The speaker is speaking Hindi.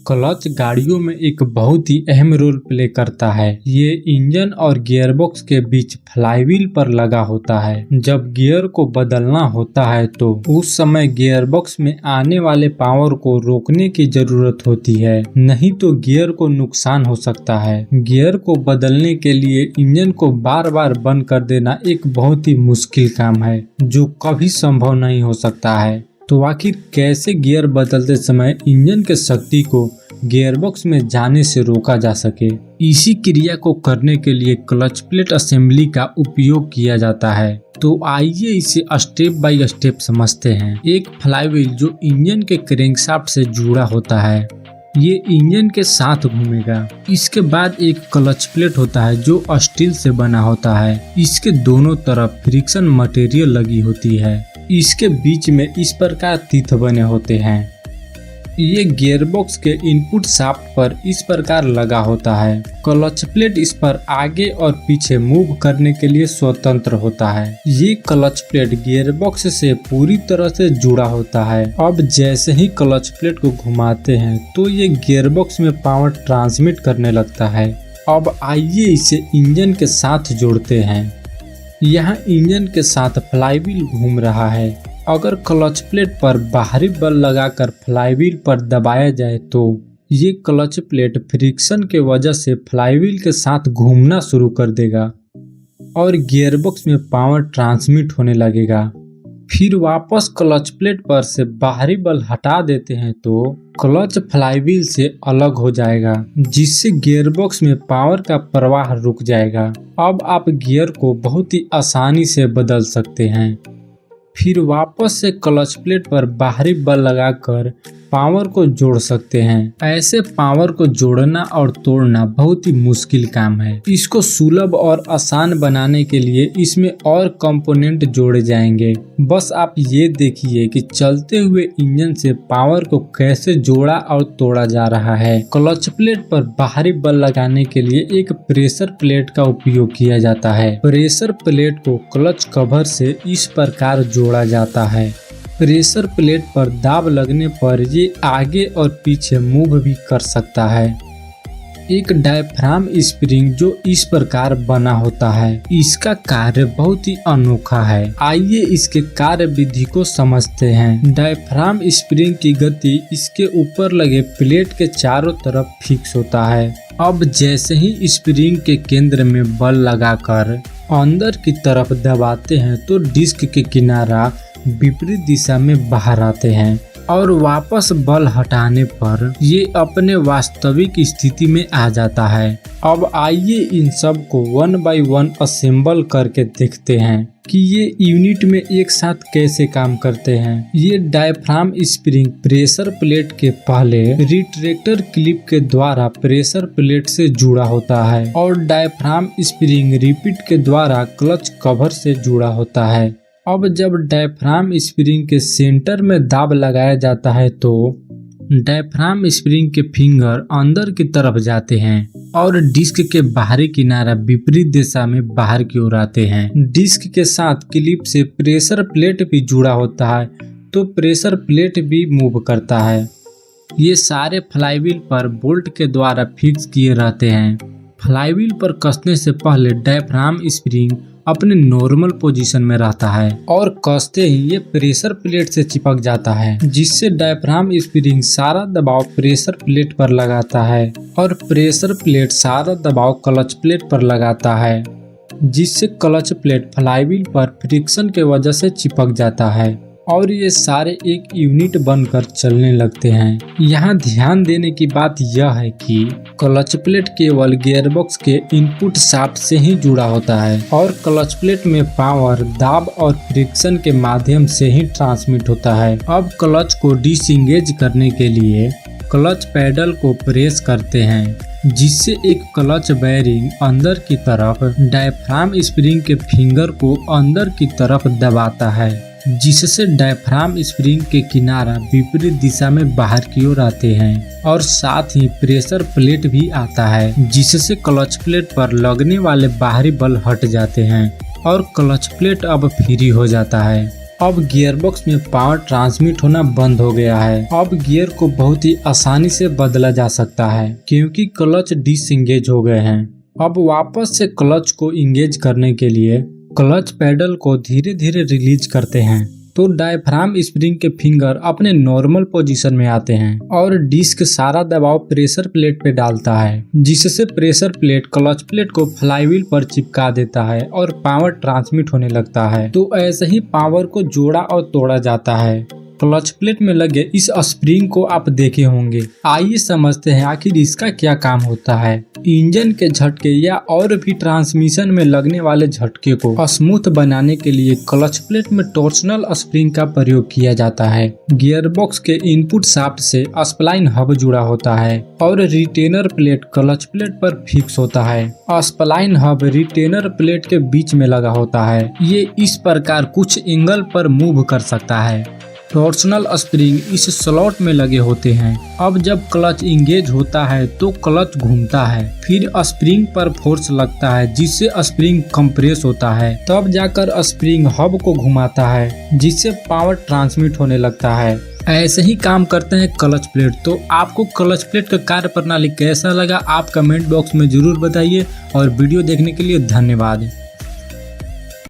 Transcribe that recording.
क्लच गाड़ियों में एक बहुत ही अहम रोल प्ले करता है। ये इंजन और गियरबॉक्स के बीच फ्लाईव्हील पर लगा होता है। जब गियर को बदलना होता है तो उस समय गियरबॉक्स में आने वाले पावर को रोकने की जरूरत होती है, नहीं तो गियर को नुकसान हो सकता है। गियर को बदलने के लिए इंजन को बार बार बंद कर देना एक बहुत ही मुश्किल काम है जो कभी संभव नहीं हो सकता है। तो आखिर कैसे गियर बदलते समय इंजन के शक्ति को गियरबॉक्स में जाने से रोका जा सके? इसी क्रिया को करने के लिए क्लच प्लेट असेंबली का उपयोग किया जाता है। तो आइए इसे स्टेप बाय स्टेप समझते हैं। एक फ्लाईव्हील जो इंजन के क्रैंकशाफ्ट से जुड़ा होता है, ये इंजन के साथ घूमेगा। इसके बाद एक क्लच प्लेट होता है जो स्टील से बना होता है। इसके दोनों तरफ फ्रिक्शन मटेरियल लगी होती है। इसके बीच में इस प्रकार तीथ बने होते हैं। ये गियरबॉक्स के इनपुट शाफ्ट पर इस प्रकार लगा होता है। क्लच प्लेट इस पर आगे और पीछे मूव करने के लिए स्वतंत्र होता है। ये क्लच प्लेट गियरबॉक्स से पूरी तरह से जुड़ा होता है। अब जैसे ही क्लच प्लेट को घुमाते हैं तो ये गियरबॉक्स में पावर ट्रांसमिट करने लगता है। अब आइए इसे इंजन के साथ जोड़ते हैं। यहाँ इंजन के साथ फ्लाईव्हील घूम रहा है। अगर क्लच प्लेट पर बाहरी बल लगाकर फ्लाईव्हील पर दबाया जाए तो ये क्लच प्लेट फ्रिक्शन के वजह से फ्लाईव्हील के साथ घूमना शुरू कर देगा और गियरबॉक्स में पावर ट्रांसमिट होने लगेगा। फिर वापस क्लच प्लेट पर से बाहरी बल हटा देते हैं तो क्लच फ्लाईव्हील से अलग हो जाएगा, जिससे गियरबॉक्स में पावर का प्रवाह रुक जाएगा। अब आप गियर को बहुत ही आसानी से बदल सकते हैं। फिर वापस से क्लच प्लेट पर बाहरी बल लगाकर पावर को जोड़ सकते हैं। ऐसे पावर को जोड़ना और तोड़ना बहुत ही मुश्किल काम है। इसको सुलभ और आसान बनाने के लिए इसमें और कंपोनेंट जोड़े जाएंगे। बस आप ये देखिए कि चलते हुए इंजन से पावर को कैसे जोड़ा और तोड़ा जा रहा है। क्लच प्लेट पर बाहरी बल लगाने के लिए एक प्रेशर प्लेट का उपयोग किया जाता है। प्रेशर प्लेट को क्लच कवर से इस प्रकार जोड़ा जाता है। प्रेशर प्लेट पर दाब लगने पर ये आगे और पीछे मूव भी कर सकता है। एक डायफ्राम स्प्रिंग जो इस प्रकार बना होता है, इसका कार्य बहुत ही अनोखा है। आइए इसके कार्य विधि को समझते हैं। डायफ्राम स्प्रिंग की गति इसके ऊपर लगे प्लेट के चारों तरफ फिक्स होता है। अब जैसे ही स्प्रिंग के केंद्र में बल लगाकर अंदर की तरफ दबाते हैं तो डिस्क के किनारा विपरीत दिशा में बाहर आते हैं और वापस बल हटाने पर ये अपने वास्तविक स्थिति में आ जाता है। अब आइए इन सब को 1 बाय 1 असेंबल करके देखते हैं कि ये यूनिट में एक साथ कैसे काम करते हैं। ये डायफ्राम स्प्रिंग प्रेशर प्लेट के पहले रिट्रैक्टर क्लिप के द्वारा प्रेशर प्लेट से जुड़ा होता है और डायफ्राम स्प्रिंग रिपीट के द्वारा क्लच कवर से जुड़ा होता है। अब जब डायफ्राम स्प्रिंग के सेंटर में दाब लगाया जाता है तो डायफ्राम स्प्रिंग के फिंगर अंदर की तरफ जाते हैं और डिस्क के बाहरी किनारा विपरीत दिशा में बाहर की ओर आते हैं। डिस्क के साथ क्लिप से प्रेशर प्लेट भी जुड़ा होता है तो प्रेशर प्लेट भी मूव करता है। ये सारे फ्लाईव्हील पर बोल्ट के द्वारा फिक्स किए रहते हैं। फ्लाईव्हील पर कसने से पहले डायफ्राम स्प्रिंग अपने नॉर्मल पोजीशन में रहता है और कसते ही ये प्रेशर प्लेट से चिपक जाता है, जिससे डायफ्राम स्प्रिंग सारा दबाव प्रेशर प्लेट पर लगाता है और प्रेशर प्लेट सारा दबाव क्लच प्लेट पर लगाता है, जिससे क्लच प्लेट फ्लाईव्हील पर फ्रिक्शन के वजह से चिपक जाता है और ये सारे एक यूनिट बनकर चलने लगते हैं। यहाँ ध्यान देने की बात यह है कि क्लच प्लेट केवल गियरबॉक्स के इनपुट शाफ्ट से ही जुड़ा होता है और क्लच प्लेट में पावर दाब और फ्रिक्शन के माध्यम से ही ट्रांसमिट होता है। अब क्लच को डिसएंगेज करने के लिए क्लच पैडल को प्रेस करते हैं, जिससे एक क्लच बेयरिंग अंदर की तरफ डायफ्राम स्प्रिंग के फिंगर को अंदर की तरफ दबाता है, जिससे डायफ्राम स्प्रिंग के किनारा विपरीत दिशा में बाहर की ओर आते हैं और साथ ही प्रेशर प्लेट भी आता है, जिससे क्लच प्लेट पर लगने वाले बाहरी बल हट जाते हैं और क्लच प्लेट अब फ्री हो जाता है। अब गियरबॉक्स में पावर ट्रांसमिट होना बंद हो गया है। अब गियर को बहुत ही आसानी से बदला जा सकता है क्योंकि क्लच डिसएंगेज हो गए हैं। अब वापस से क्लच को इंगेज करने के लिए क्लच पेडल को धीरे धीरे रिलीज करते हैं तो डायफ्राम स्प्रिंग के फिंगर अपने नॉर्मल पोजीशन में आते हैं और डिस्क सारा दबाव प्रेशर प्लेट पे डालता है, जिससे प्रेशर प्लेट क्लच प्लेट को फ्लाईव्हील पर चिपका देता है और पावर ट्रांसमिट होने लगता है। तो ऐसे ही पावर को जोड़ा और तोड़ा जाता है। क्लच प्लेट में लगे इस स्प्रिंग को आप देखे होंगे। आइए समझते हैं आखिर इसका क्या काम होता है। इंजन के झटके या और भी ट्रांसमिशन में लगने वाले झटके को स्मूथ बनाने के लिए क्लच प्लेट में टॉर्सनल स्प्रिंग का प्रयोग किया जाता है। गियरबॉक्स के इनपुट शाफ्ट से स्प्लाइन हब जुड़ा होता है और रिटेनर प्लेट क्लच प्लेट पर फिक्स होता है। स्प्लाइन हब रिटेनर प्लेट के बीच में लगा होता है। ये इस प्रकार कुछ एंगल पर मूव कर सकता है। टॉर्सनल स्प्रिंग इस स्लॉट में लगे होते हैं। अब जब क्लच इंगेज होता है तो क्लच घूमता है, फिर स्प्रिंग पर फोर्स लगता है जिससे स्प्रिंग कंप्रेस होता है, तब जाकर स्प्रिंग हब को घुमाता है जिससे पावर ट्रांसमिट होने लगता है। ऐसे ही काम करते हैं क्लच प्लेट। तो आपको क्लच प्लेट का कार्य प्रणाली कैसा लगा आप कमेंट बॉक्स में जरूर बताइए और वीडियो देखने के लिए धन्यवाद।